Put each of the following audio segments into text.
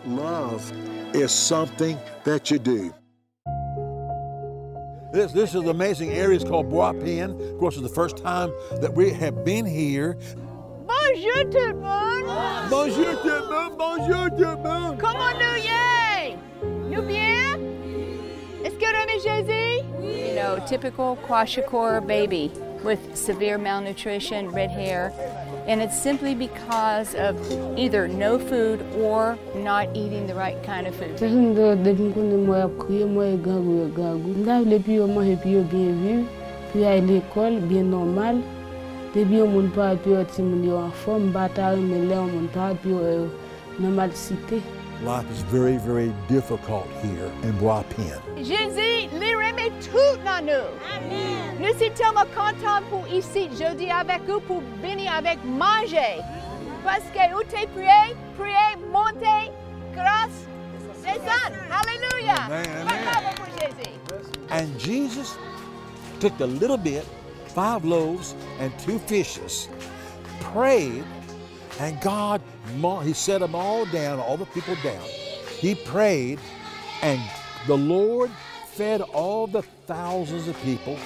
Love is something that you do. This is an amazing area. It's called Bwa Pen. Of course, it's the first time that we have been here. Bonjour tout le monde. Bonjour tout le monde. Bonjour tout le monde. Comment nous y? Nous bien? Est-ce que vous aimez Jésus? You know, typical kwashiorkor baby with severe malnutrition, red hair. And it's simply because of either no food or not eating the right kind of food. Life is very, very difficult here in Bwa Pen. Jésus, les remet tout dans nous. Amen. Nous sommes tellement contents pour ici, jeudi avec vous, pour venir avec manger. Parce que où t'es prié, monter, grâce, c'est ça. Hallelujah. Amen. And Jesus took a little bit, 5 loaves and 2 fishes, prayed, and God, he set them all down, all the people down. He prayed, and the Lord fed all the thousands of people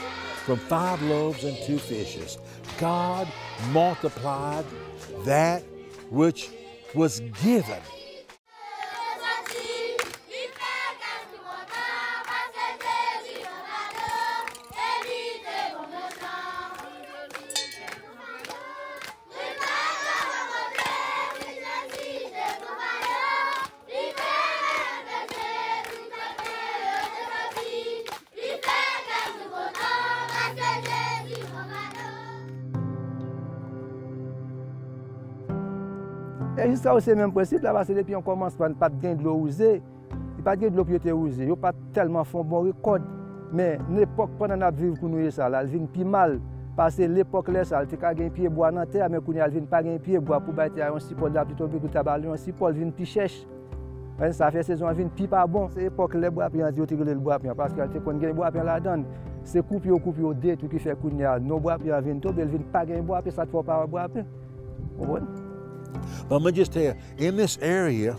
from 5 loaves and 2 fishes. God multiplied that which was given. Et jusqu'à ce même principe, là, parce que depuis on commence par ne pas gagner de l'eau usée, il n'y a pas de l'eau qui était usée, il n'y a pas tellement font bon record. Mais l'époque pendant qu'on vivre pour nous ça, là, elle vient plus mal. Parce que l'époque là, ça, il y a un pied bois dans la terre, mais quand elle vient pas un pied bois pour bâtir un cipol là, plutôt que tabac, un cipol vient plus cherche. Ça fait saison, elle vient plus pas bon. C'est l'époque les bois puis on dit le bois puis parce qu'elle quand gagne bois puis là-dedans, c'est couper des tout qui fait qu'on y a nos bois puis viennent tomber, elle vient pas gagner bois puis ça te faut pas bois puis. But I'm going to just tell you, in this area,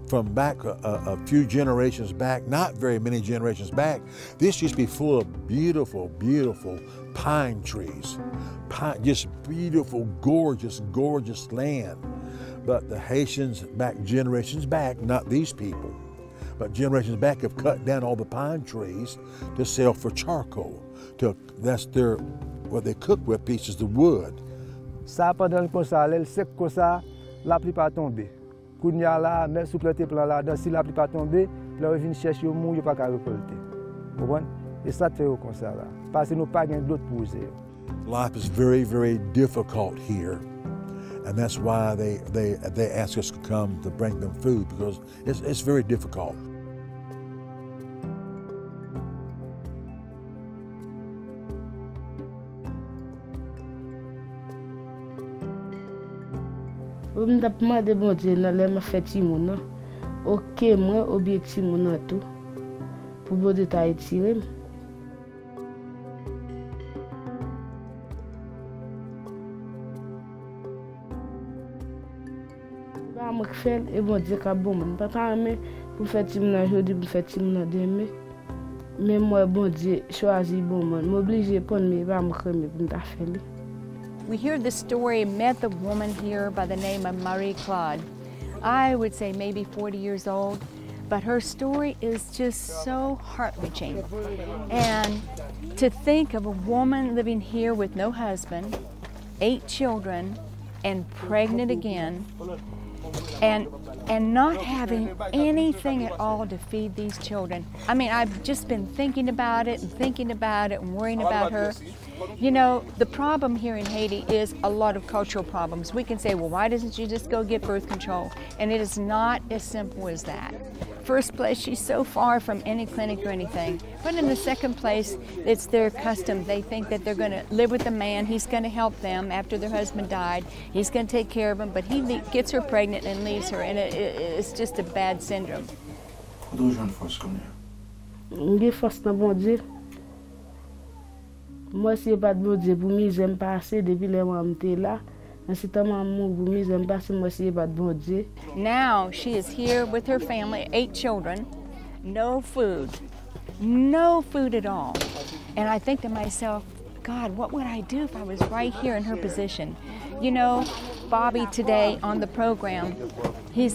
from back a few generations back, not very many generations back, this used to be full of beautiful, beautiful pine trees. Just beautiful, gorgeous, gorgeous land. But the Haitians back, generations back, not these people, but generations back have cut down all the pine trees to sell for charcoal. That's what they cook with, pieces of wood. Ça pendant comme ça, elle sec comme ça, la pluie pas tomber. Kounya là, même sous le plan là, si la pluie pas tomber, là on vient chercher au mou, il pas qu'à récolter. Vous comprenez? Et ça fait comme ça là, parce que nous pas gain d'autres poser. Life is very, very difficult here, and that's why they ask us to come to bring them food because it's very difficult. Je me demande bon Dieu dans les fait mon OK moi objectif mon tout pour bon Dieu t'a tiré. Ba me faire et bon Dieu ka bon mon papa mais pour faire mon aujourd'hui pour faire mon demain. Mais moi bon Dieu choisi bon mon m'obligé prendre mes ba me remettre pour t'a faire. We hear this story, met the woman here by the name of Marie-Claude. I would say maybe 40 years old, but her story is just so heart-wrenching. And to think of a woman living here with no husband, 8 children, and pregnant again, and not having anything at all to feed these children. I mean, I've just been thinking about it and worrying about her. You know, the problem here in Haiti is a lot of cultural problems. We can say, well, why doesn't she just go get birth control? And it is not as simple as that. First place, she's so far from any clinic or anything. But in the second place, it's their custom. They think that they're going to live with a man. He's going to help them after their husband died. He's going to take care of them, but he gets her pregnant and leaves her, and it's just a bad syndrome. D'où j'en force comme ça? Force dans bon Dieu. Moi, si pas de bon Dieu pour moi, j'aime passer depuis les mois là. Now she is here with her family, 8 children, no food at all. And I think to myself, God, what would I do if I was right here in her position? You know, Bobby today on the program, he's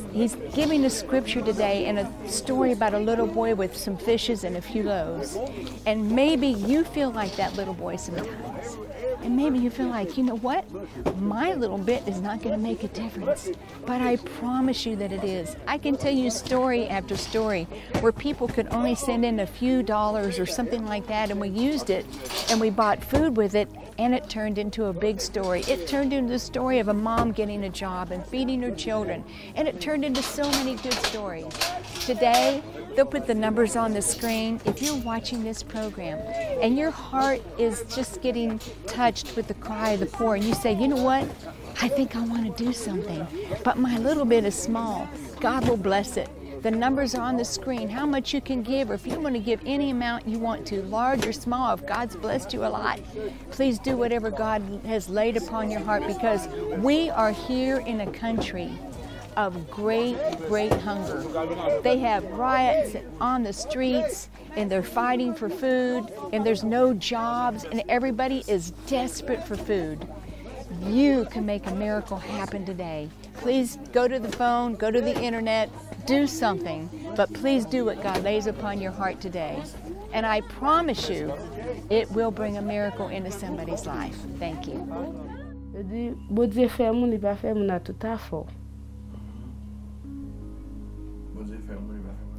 giving a scripture today and a story about a little boy with some fishes and a few loaves. And maybe you feel like that little boy sometimes. And maybe you feel like, you know what? My little bit is not going to make a difference. But I promise you that it is. I can tell you story after story where people could only send in a few dollars or something like that, and we used it, and we bought food with it, and it turned into a big story. It turned into the story of a mom getting a job and feeding her children, and it turned into so many good stories. Today, they'll put the numbers on the screen. If you're watching this program and your heart is just getting touched with the cry of the poor, and you say, you know what? I think I want to do something, but my little bit is small. God will bless it. The numbers are on the screen, how much you can give, or if you want to give any amount you want to, large or small, if God's blessed you a lot, please do whatever God has laid upon your heart, because we are here in a country of great, great hunger. They have riots on the streets, and they're fighting for food, and there's no jobs, and everybody is desperate for food. You can make a miracle happen today. Please go to the phone, go to the internet, do something, but please do what God lays upon your heart today. And I promise you, it will bring a miracle into somebody's life. Thank you.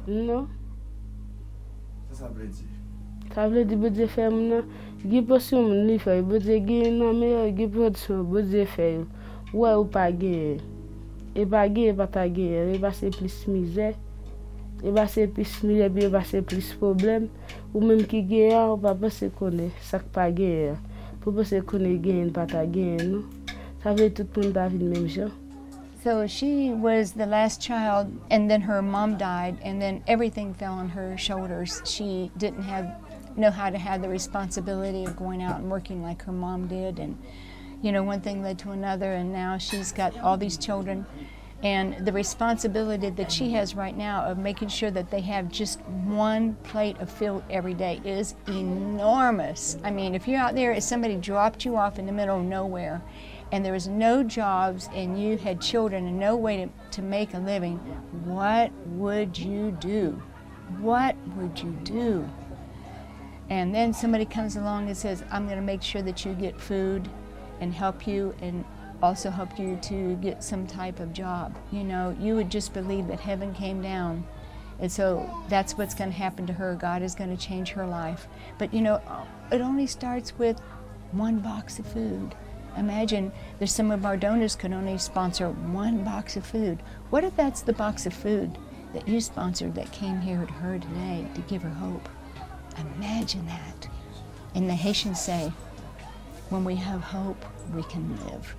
Non. Ça veut dire que faire mon qui potion mon li fait budget gain non mais qui potion budget fait ouais ou pas gain et pas gain pas ta gain et pas c'est plus misère et pas c'est plus misère et pas c'est plus problème ou même qui gain ou pas penser connaît ça pas gain pour penser connaît gain pas ta gain non ça veut tout le monde a vu même chose. So she was the last child, and then her mom died, and then everything fell on her shoulders. She didn't know how to have the responsibility of going out and working like her mom did, and you know, one thing led to another, and now she's got all these children, and the responsibility that she has right now of making sure that they have just one plate of food every day is enormous. I mean, if you're out there, if somebody dropped you off in the middle of nowhere, and there was no jobs, and you had children and no way to make a living, what would you do? What would you do? And then somebody comes along and says, I'm going to make sure that you get food and help you, and also help you to get some type of job. You know, you would just believe that heaven came down. And so that's what's going to happen to her. God is going to change her life. But you know, it only starts with one box of food. Imagine there's some of our donors could only sponsor one box of food. What if that's the box of food that you sponsored that came here to her today to give her hope? Imagine that. And the Haitians say, when we have hope, we can live.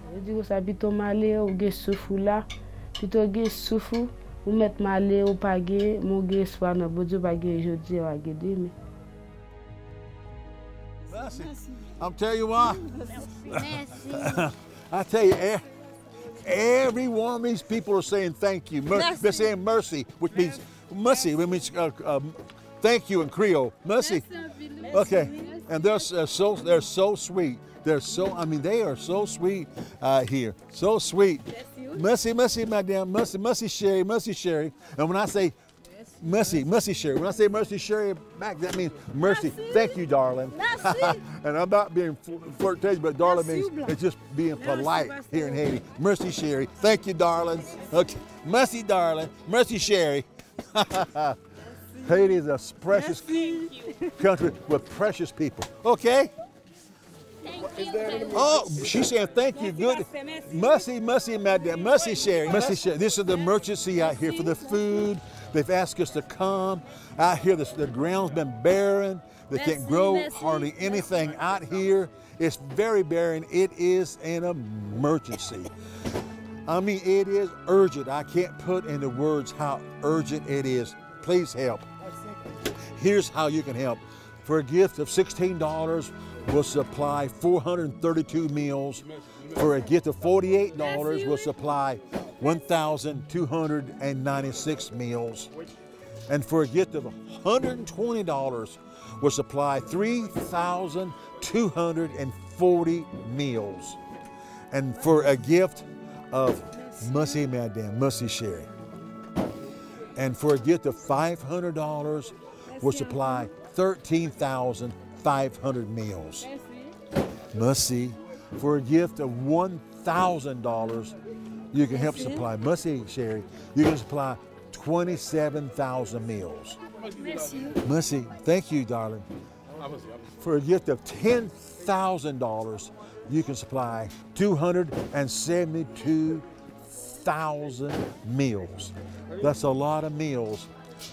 I'll tell you why. I tell you, every one of these people are saying thank you. They're saying mercy, which means mercy, which means thank you in Creole. Mercy. Okay, and they're so sweet. They are so sweet here. So sweet. Mercy, mercy, madame. Mercy, mercy, Sherry. Mercy, Sherry. And when I say mercy, mercy, Sherry. When I say mercy, Sherry back, that means mercy. Thank you, darling. And I'm not being flirtatious, but darling means it's just being polite here in Haiti. Mercy, Sherry. Thank you, darling. Okay. Mercy, darling. Mercy, Sherry. Haiti is a precious country with precious people. Okay? Oh, she's saying thank you. Good. Mercy, mercy, madam. Mercy, Sherry. Mercy, Sherry. This is the emergency out here for the food. They've asked us to come. Out here, the ground's been barren. They can't grow hardly anything out here. It's very barren. It is an emergency. I mean, it is urgent. I can't put into words how urgent it is. Please help. Here's how you can help. For a gift of $16 will supply 432 meals. For a gift of $48, will supply 1,296 meals. And for a gift of $120, will supply 3,240 meals. And for a gift of Mussy Madame, Mussy Sherry. And for a gift of $500, will supply 13,500 meals. Mussy, for a gift of $1,000, you can help supply, Mussy Sherry, you can supply 27,000 meals. Mussy, thank you, darling. For a gift of $10,000, you can supply 272,000 meals. That's a lot of meals,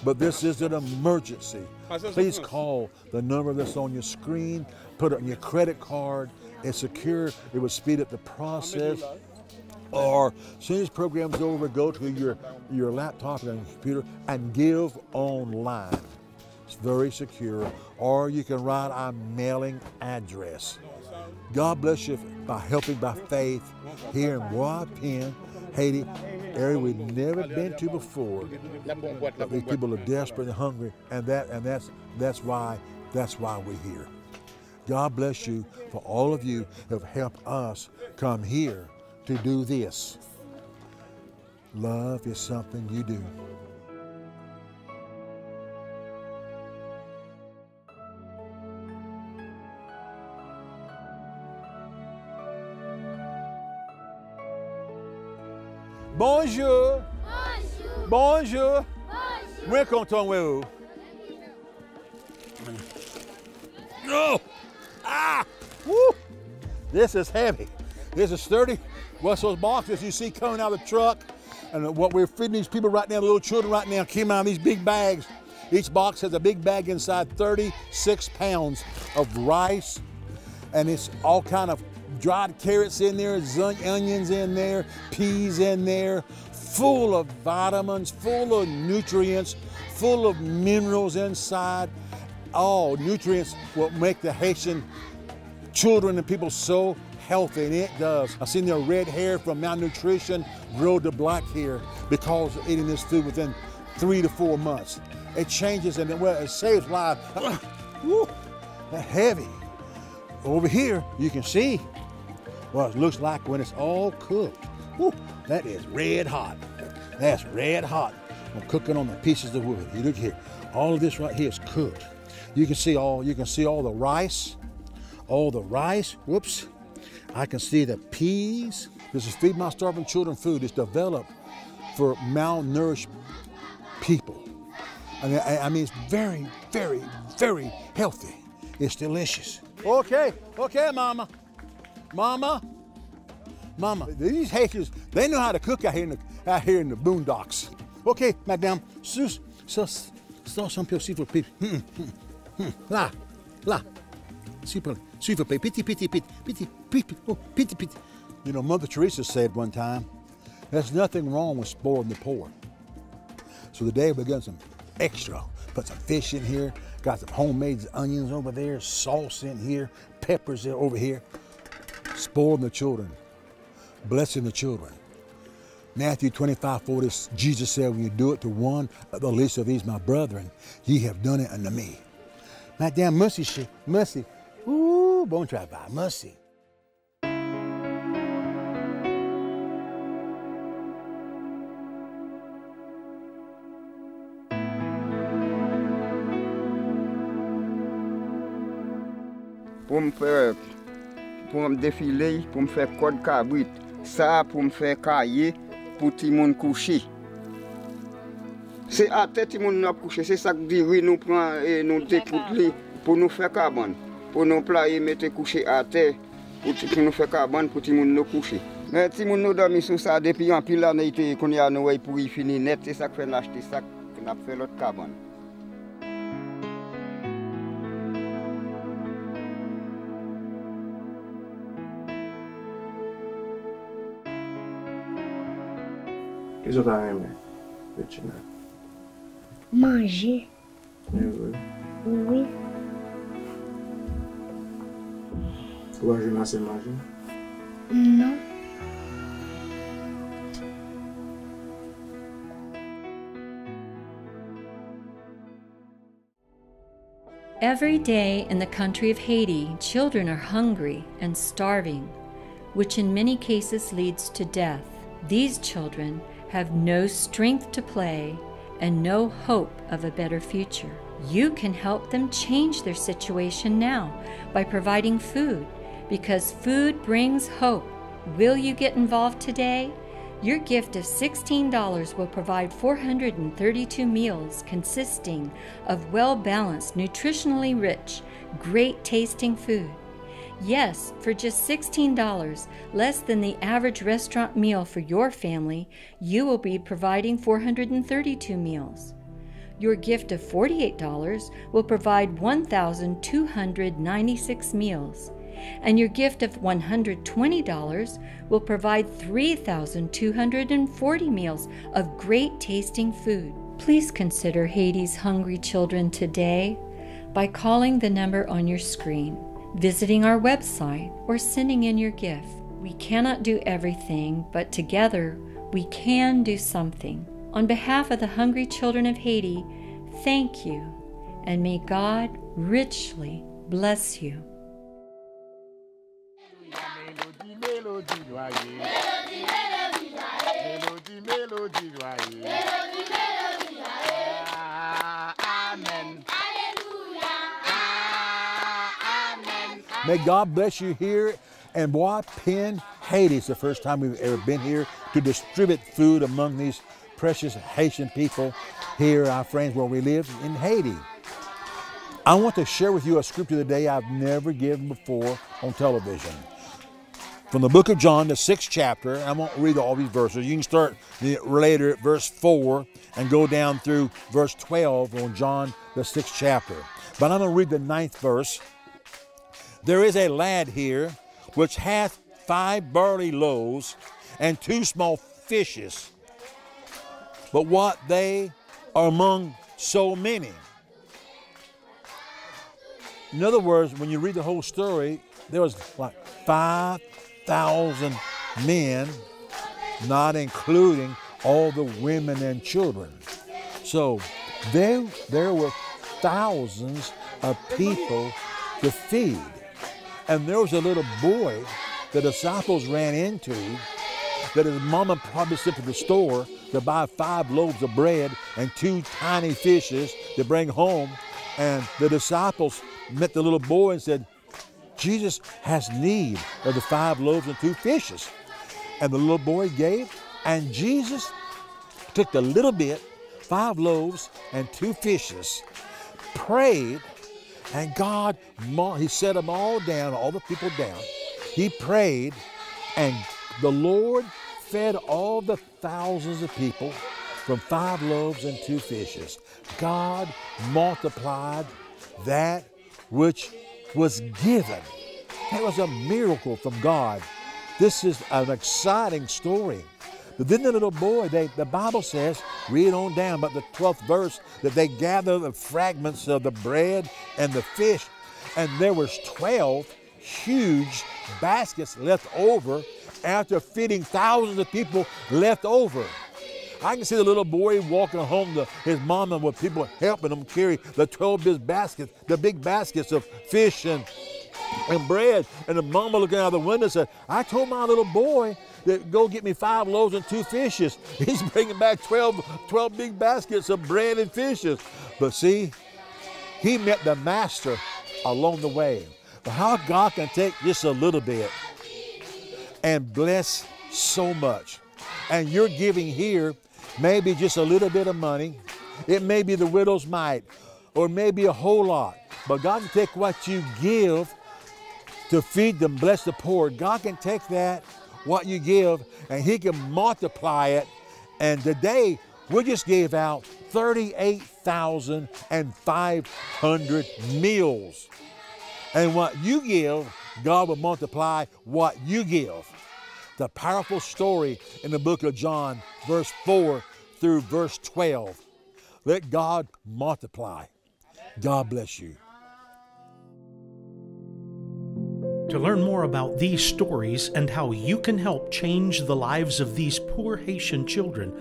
but this is an emergency. Please call the number that's on your screen, put it on your credit card. It's secure, it will speed up the process. Or as soon as the program's over, go to your laptop and computer and give online. It's very secure. Or you can write our mailing address. God bless you by helping by faith here in Bwa Pen, Haiti, area we've never been to before. But these people are desperate and hungry, and that's why we're here. God bless you for all of you who have helped us come here to do this. Love is something you do. Bonjour. Bonjour. Bonjour. We're content with you. Oh! Ah! Woo! This is heavy. This is sturdy. What's those boxes you see coming out of the truck? And what we're feeding these people right now, the little children right now, came out of these big bags. Each box has a big bag inside, 36 pounds of rice. And it's all kind of dried carrots in there, onions in there, peas in there, full of vitamins, full of nutrients, full of minerals inside. All nutrients will make the Haitian children and people so healthy, and it does. I've seen their red hair from malnutrition grow to black hair because of eating this food within 3 to 4 months. It changes and it saves lives. Woo, that's heavy. Over here, you can see what it looks like when it's all cooked. Woo, that is red hot. That's red hot. I'm cooking on the pieces of wood. You look here. All of this right here is cooked. You can see all the rice. All the rice. Whoops. I can see the peas. This is Feed My Starving Children food. It's developed for malnourished people. I mean, it's very, very, very healthy. It's delicious. Okay, Mama. Mama. These Haitians, they know how to cook out here in the boondocks. Okay, Madame. Some people see for people. Là. S'il vous plaît, pity. You know, Mother Teresa said one time, there's nothing wrong with spoiling the poor. So today we're getting some extra. Put some fish in here, got some homemade onions over there, sauce in here, peppers over here. Spoiling the children, blessing the children. Matthew 25:40, Jesus said, when you do it to one of the least of these, my brethren, ye have done it unto me. Madame Mussy. Ooh, bon travail, Mussy. Pour me défiler, pour me faire code cabrit, ça pour me faire cahier pour tout le monde coucher. C'est à tête tout le monde coucher, c'est ça que dit oui nous prend et nous découte pour nous faire carbone, pour nous placer mettre coucher à terre pour nous faire carbone pour tout le monde nous coucher. Mais tout le monde nous dormi sur ça depuis en pile année qu'on y a nous pour y finir net, c'est ça que fait acheter ça qu'on a fait l'autre carbone. Qu'est-ce que tu as aimé, Bettina? Manger. Oui. Oui. Tu vas jouer assez magie? Non. Every day in the country of Haiti, children are hungry and starving, which in many cases leads to death. These children have no strength to play and no hope of a better future. You can help them change their situation now by providing food, because food brings hope. Will you get involved today? Your gift of $16 will provide 432 meals consisting of well-balanced, nutritionally rich, great-tasting food. Yes, for just $16, less than the average restaurant meal for your family, you will be providing 432 meals. Your gift of $48 will provide 1,296 meals. And your gift of $120 will provide 3,240 meals of great-tasting food. Please consider Haiti's hungry children today by calling the number on your screen, visiting our website, or sending in your gift. We cannot do everything, but together we can do something. On behalf of the hungry children of Haiti, thank you, and may God richly bless you. May God bless you here in Bwa Pen, Haiti. It's the first time we've ever been here to distribute food among these precious Haitian people here, our friends, where we live in Haiti. I want to share with you a scripture today I've never given before on television. From the book of John, the 6th chapter. I won't read all these verses. You can start later at verse 4 and go down through verse 12 on John, the 6th chapter. But I'm going to read the 9th verse. There is a lad here which hath 5 barley loaves and 2 small fishes. But what they are among so many. In other words, when you read the whole story, there was like 5,000 men, not including all the women and children. So there were thousands of people to feed. And there was a little boy the disciples ran into that his mama probably sent to the store to buy 5 loaves of bread and 2 tiny fishes to bring home. And the disciples met the little boy and said, Jesus has need of the 5 loaves and 2 fishes. And the little boy gave, and Jesus took the little bit, 5 loaves and 2 fishes, prayed, and God, he set them all down, all the people down. He prayed, and the Lord fed all the thousands of people from 5 loaves and 2 fishes. God multiplied that which was given. That was a miracle from God. This is an exciting story. But then the little boy, the Bible says, read on down about the 12th verse, that they gathered the fragments of the bread and the fish, and there was 12 huge baskets left over after feeding thousands of people left over. I can see the little boy walking home to his mama with people helping him carry the 12 big baskets of fish and bread. And the mama looking out the window said, I told my little boy that go get me 5 loaves and 2 fishes. He's bringing back 12 big baskets of bread and fishes. But see, he met the master along the way. But how God can take just a little bit and bless so much. And you're giving here maybe just a little bit of money. It may be the widow's mite, or maybe a whole lot. But God can take what you give to feed them, bless the poor. God can take that, what you give, and he can multiply it. And today, we just gave out 38,500 meals. And what you give, God will multiply what you give. The powerful story in the book of John, verse 4 through verse 12. Let God multiply. God bless you. To learn more about these stories and how you can help change the lives of these poor Haitian children,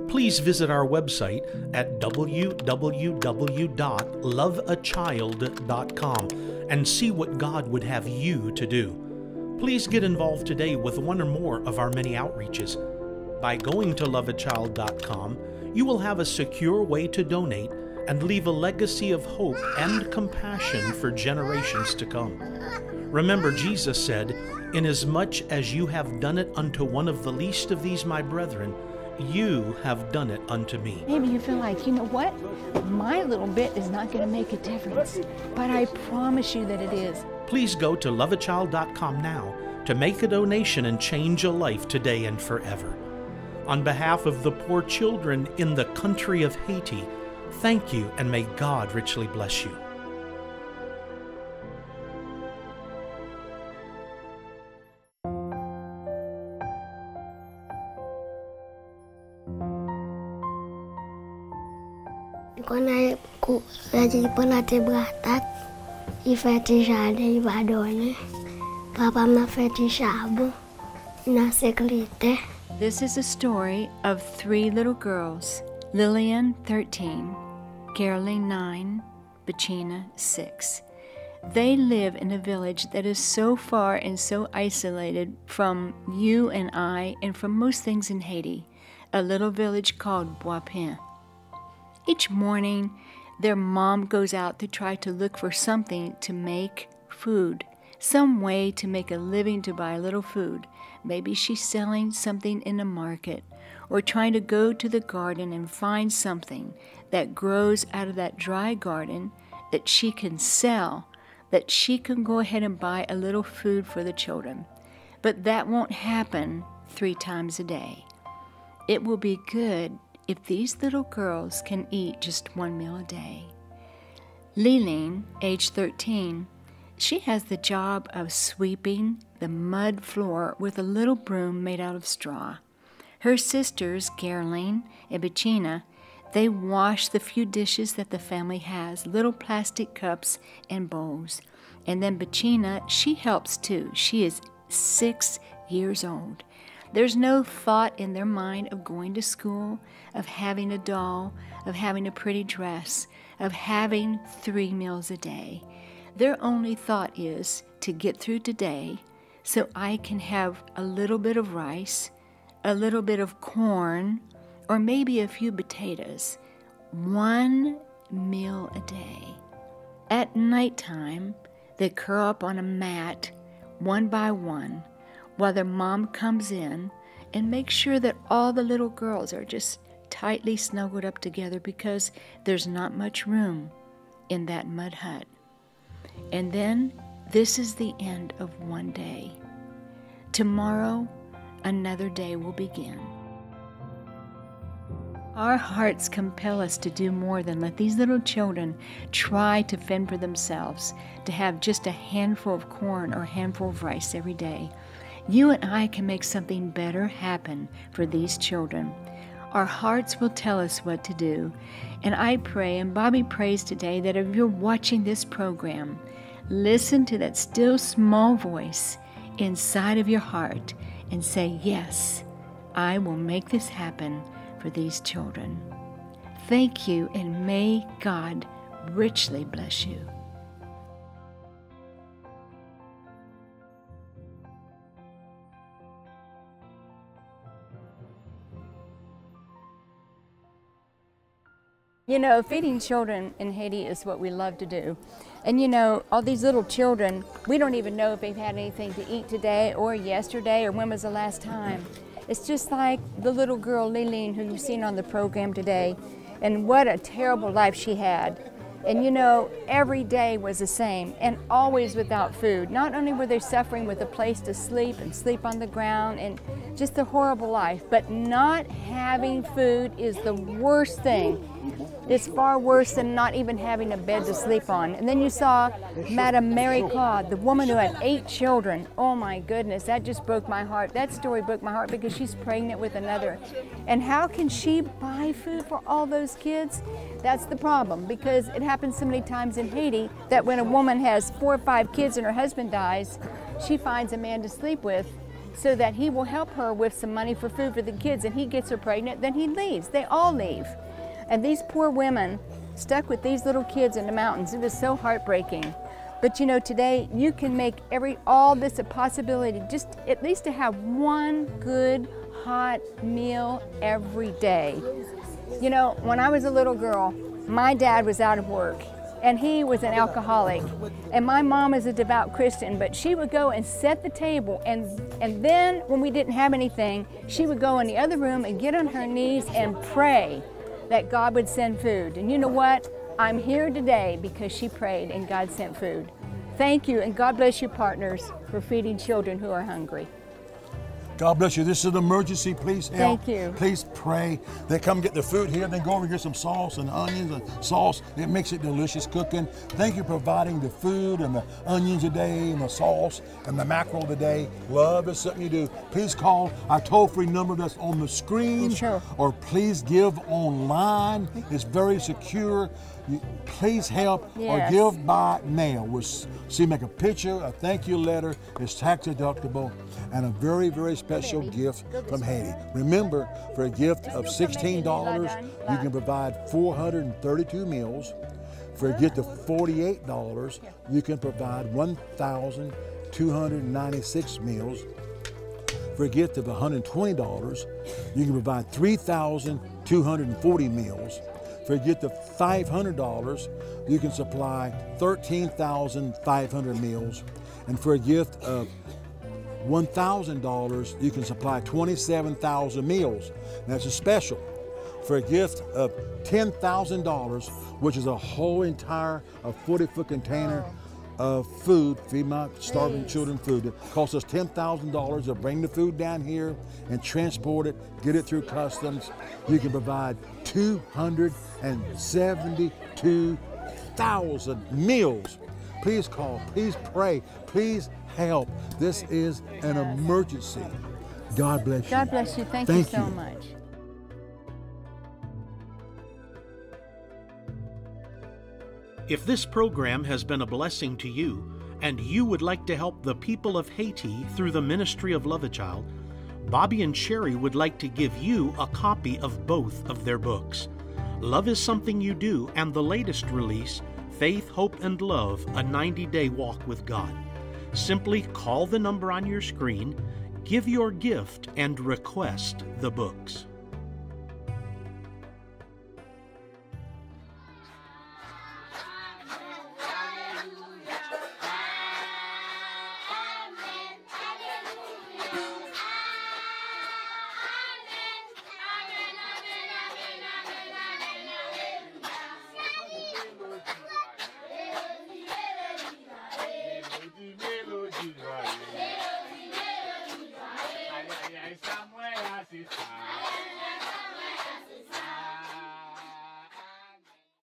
please visit our website at www.loveachild.com and see what God would have you to do. Please get involved today with one or more of our many outreaches. By going to loveachild.com, you will have a secure way to donate and leave a legacy of hope and compassion for generations to come. Remember, Jesus said, "Inasmuch as you have done it unto one of the least of these my brethren, you have done it unto me." Maybe you feel like, you know what? My little bit is not going to make a difference, but I promise you that it is. Please go to loveachild.com now to make a donation and change a life today and forever. On behalf of the poor children in the country of Haiti, thank you, and may God richly bless you. Quando până te bratat, I feti jardin, I va dormir. Papa m'a feti charbon, na seclite. This is a story of 3 little girls, Lillian, 13, Caroline, 9, Bachina, 6. They live in a village that is so far and so isolated from you and I and from most things in Haiti, a little village called Bwa Pen. Each morning, their mom goes out to try to look for something to make food, some way to make a living to buy a little food. Maybe she's selling something in a market or trying to go to the garden and find something that grows out of that dry garden that she can sell, that she can go ahead and buy a little food for the children. But that won't happen 3 times a day. It will be good if these little girls can eat just 1 meal a day. Liling, age 13, she has the job of sweeping the mud floor with a little broom made out of straw. Her sisters, Caroline and Bachina, they wash the few dishes that the family has, little plastic cups and bowls. And then Bachina, she helps too. She is 6 years old. There's no thought in their mind of going to school, of having a doll, of having a pretty dress, of having 3 meals a day. Their only thought is to get through today so I can have a little bit of rice, a little bit of corn, or maybe a few potatoes. 1 meal a day. At nighttime, they curl up on a mat, one by one, while their mom comes in and makes sure that all the little girls are just tightly snuggled up together because there's not much room in that mud hut. And then this is the end of one day. Tomorrow, another day will begin. Our hearts compel us to do more than let these little children try to fend for themselves, to have just a handful of corn or a handful of rice every day. You and I can make something better happen for these children. Our hearts will tell us what to do. And I pray, and Bobby prays today, that if you're watching this program, listen to that still small voice inside of your heart and say, yes, I will make this happen for these children. Thank you, and may God richly bless you. You know, feeding children in Haiti is what we love to do. And you know, all these little children, we don't even know if they've had anything to eat today or yesterday or when was the last time. It's just like the little girl Liline who you've seen on the program today, and what a terrible life she had. And you know, every day was the same and always without food. Not only were they suffering with a place to sleep and sleep on the ground and just a horrible life, but not having food is the worst thing. It's far worse than not even having a bed to sleep on. And then you saw Madame Mary Claude, the woman who had 8 children. Oh my goodness, that just broke my heart. That story broke my heart because she's pregnant with another. And how can she buy food for all those kids? That's the problem, because it happens so many times in Haiti that when a woman has 4 or 5 kids and her husband dies, she finds a man to sleep with so that he will help her with some money for food for the kids, and he gets her pregnant, then he leaves. They all leave. And these poor women stuck with these little kids in the mountains. It was so heartbreaking. But you know, today you can make all this a possibility, just at least to have one good hot meal every day. You know, when I was a little girl, my dad was out of work and he was an alcoholic. And my mom is a devout Christian, but she would go and set the table, and then when we didn't have anything, she would go in the other room and get on her knees and pray that God would send food. And you know what? I'm here today because she prayed and God sent food. Thank you, and God bless you, partners, for feeding children who are hungry. God bless you. This is an emergency. Please help. Thank you. Please pray. They come get the food here, then go over and get some sauce and onions and sauce. It makes it delicious cooking. Thank you for providing the food and the onions today and the sauce and the mackerel today. Love is something you do. Please call our toll-free number that's on the screen. Sure. Or please give online. It's very secure. Please help. Yes. Or give by mail. We'll see, make a picture, a thank you letter. It's tax deductible and a very, very special gift from Haiti. Remember, for a gift of $16, you can provide 432 meals. For a gift of $48, you can provide 1,296 meals. For a gift of $120, you can provide 3,240 meals. For a gift of $500, you can supply 13,500 meals. And for a gift of $1,000, you can supply 27,000 meals. That's a special. For a gift of $10,000, which is a whole entire 40-foot container of food, feed my starving children food. It costs us $10,000 to bring the food down here and transport it, get it through customs. You can provide 272,000 meals. Please call, please pray, please help. This is an emergency. God bless you. God bless you. Thank you so much. If this program has been a blessing to you, and you would like to help the people of Haiti through the ministry of Love a Child, Bobby and Sherry would like to give you a copy of both of their books. Love is Something You Do, and the latest release, Faith, Hope, and Love, a 90-day walk with God. Simply call the number on your screen, give your gift, and request the books. Somewhere I see